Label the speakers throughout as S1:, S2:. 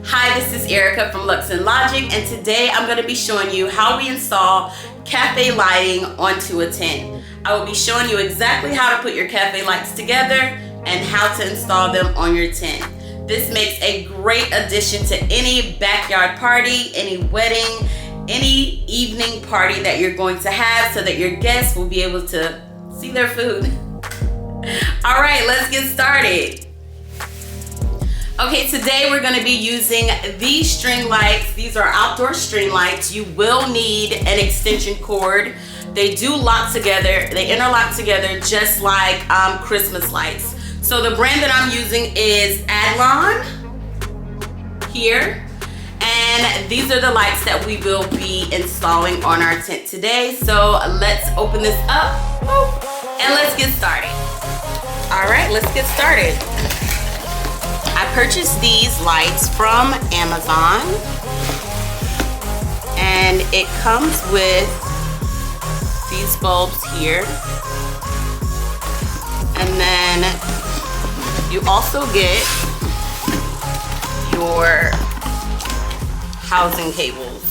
S1: Hi, this is Erica from Lux and Logic, and today I'm going to be showing you how we install cafe lighting onto a tent. I will be showing you exactly how to put your cafe lights together and how to install them on your tent. This makes a great addition to any backyard party, any wedding, any evening party that you're going to have so that your guests will be able to see their food. All right, let's get started. Okay, today we're going to be using these string lights. These are outdoor string lights. You will need an extension cord. They do lock together. They interlock together just like Christmas lights. So the brand that I'm using is Adlon here. And these are the lights that we will be installing on our tent today. So let's open this up and let's get started. All right, let's get started. I purchased these lights from Amazon, and it comes with these bulbs here, and then you also get your housing cables.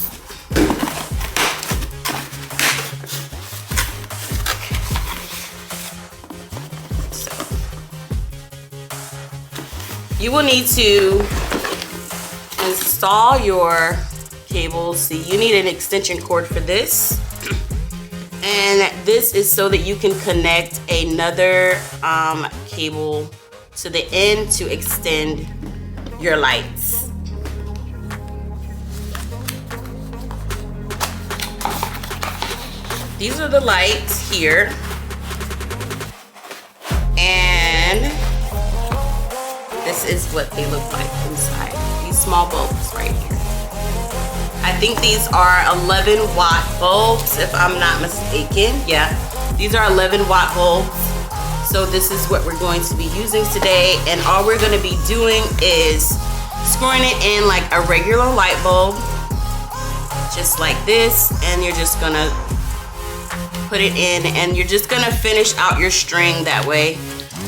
S1: You will need to install your cables. See, you need an extension cord for this. And this is so that you can connect another cable to the end to extend your lights. These are the lights here. And this is what they look like inside. These small bulbs right here. I think these are 11 watt bulbs if I'm not mistaken. Yeah, these are 11 watt bulbs. So this is what we're going to be using today. And all we're going to be doing is screwing it in like a regular light bulb. Just like this. And you're just going to put it in. And you're just going to finish out your string that way.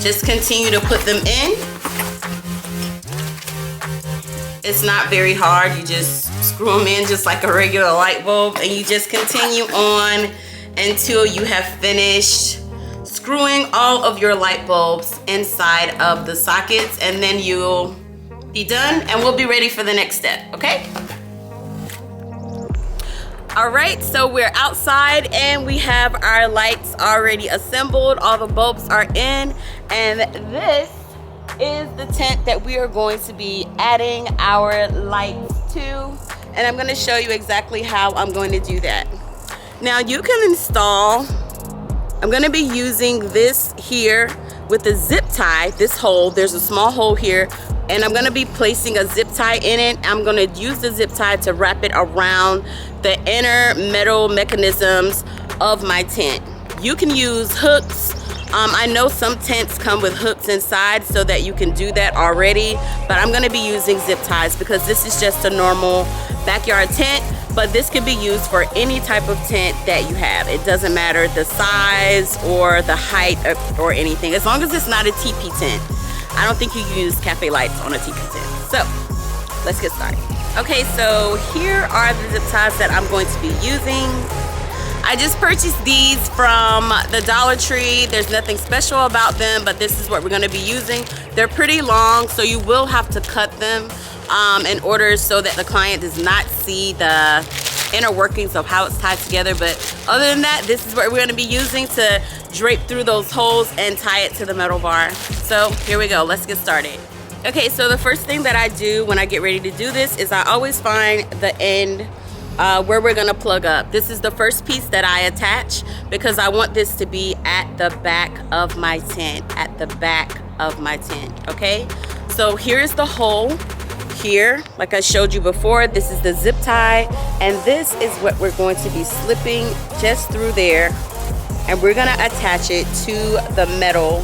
S1: Just continue to put them in. It's not very hard. You just screw them in just like a regular light bulb, and you just continue on until you have finished screwing all of your light bulbs inside of the sockets, and then you'll be done and we'll be ready for the next step, okay? All right, so we're outside and we have our lights already assembled. All the bulbs are in, and this is the tent that we are going to be adding our lights to, and I'm going to show you exactly how I'm going to do that. Now you can install, I'm going to be using this here with a zip tie, this hole, there's a small hole here, and I'm going to be placing a zip tie in it. I'm going to use the zip tie to wrap it around the inner metal mechanisms of my tent. You can use hooks. I know some tents come with hooks inside so that you can do that already, but I'm going to be using zip ties because this is just a normal backyard tent, but this can be used for any type of tent that you have. It doesn't matter the size or the height or anything, as long as it's not a teepee tent. I don't think you can use cafe lights on a teepee tent. So let's get started. Okay, so here are the zip ties that I'm going to be using. I just purchased these from the Dollar Tree. There's nothing special about them, but this is what we're going to be using. They're pretty long, so you will have to cut them in order so that the client does not see the inner workings of how it's tied together. But other than that, this is what we're going to be using to drape through those holes and tie it to the metal bar. So here we go. Let's get started. Okay, so the first thing that I do when I get ready to do this is I always find the end where we're gonna plug up. This is the first piece that I attach because I want this to be at the back of my tent, okay? So here's the hole here, like I showed you before. This is the zip tie, and this is what we're going to be slipping just through there, and we're gonna attach it to the metal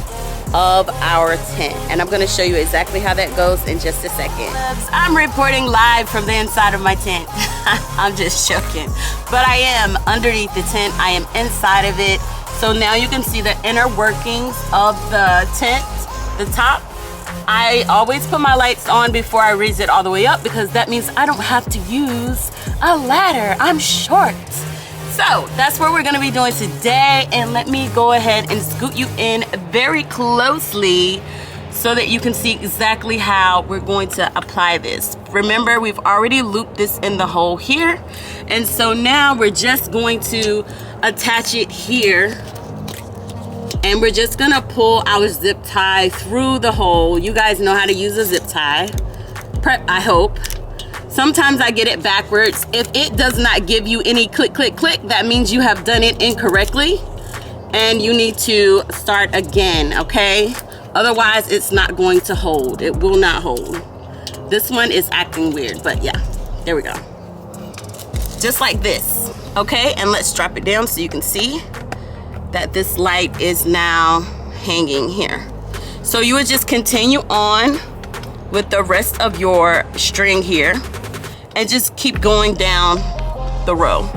S1: of our tent, and I'm going to show you exactly how that goes in just a second. I'm reporting live from the inside of my tent. I'm just joking, but I am underneath the tent. I am inside of it. So now you can see the inner workings of the tent, the top, I always put my lights on before I raise it all the way up because that means I don't have to use a ladder. I'm short. So that's what we're gonna be doing today, and let me go ahead and scoot you in very closely so that you can see exactly how we're going to apply this. Remember, we've already looped this in the hole here, and so now we're just going to attach it here, and we're just gonna pull our zip tie through the hole. You guys know how to use a zip tie, I hope. Sometimes I get it backwards. If it does not give you any click, click, click, that means you have done it incorrectly and you need to start again, okay? Otherwise, it's not going to hold. It will not hold. This one is acting weird, but yeah, there we go. Just like this, okay? And let's drop it down so you can see that this light is now hanging here. So you would just continue on with the rest of your string here and just keep going down the row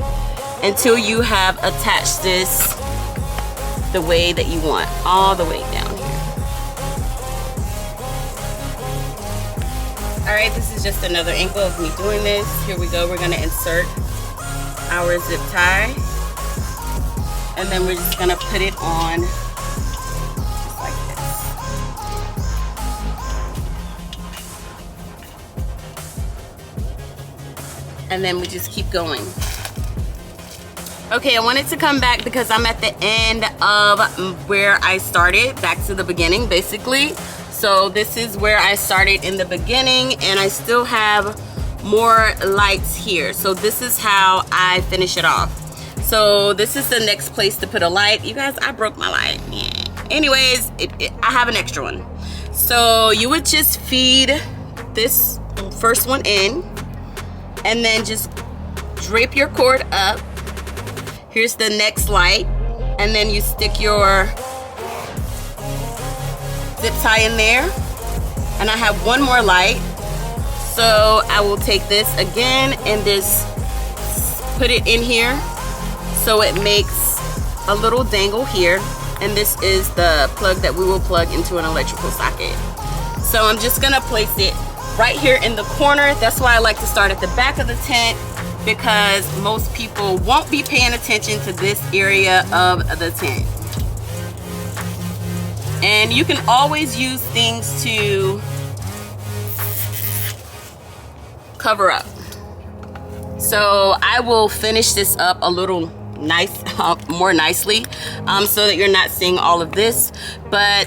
S1: until you have attached this the way that you want, all the way down here. All right, this is just another angle of me doing this. Here we go, we're gonna insert our zip tie, and then we're just gonna put it on just like this. And then we just keep going. Okay, I wanted to come back because I'm at the end of where I started, back to the beginning basically. So this is where I started in the beginning, and I still have more lights here. So this is how I finish it off. So this is the next place to put a light. You guys, I broke my light. Yeah. Anyways, I have an extra one. So you would just feed this first one in, and then just drape your cord up. Here's the next light, and then you stick your zip tie in there. And I have one more light, so I will take this again and just put it in here so it makes a little dangle here, and this is the plug that we will plug into an electrical socket. So I'm just gonna place it right here in the corner. That's why I like to start at the back of the tent, because most people won't be paying attention to this area of the tent. And you can always use things to cover up. So I will finish this up a little more nicely so that you're not seeing all of this, but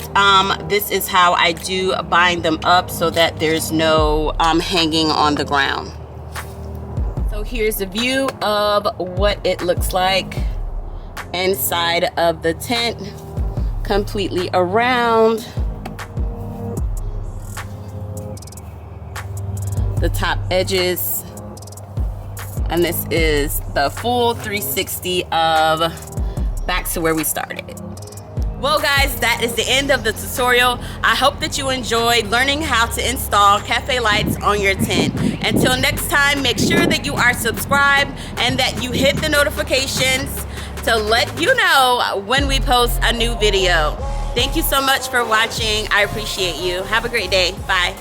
S1: this is how I do bind them up so that there's no hanging on the ground. So here's a view of what it looks like inside of the tent, completely around the top edges. And this is the full 360 of back to where we started. Well guys, that is the end of the tutorial. I hope that you enjoyed learning how to install cafe lights on your tent. Until next time, make sure that you are subscribed and that you hit the notifications to let you know when we post a new video. Thank you so much for watching. I appreciate you. Have a great day. Bye.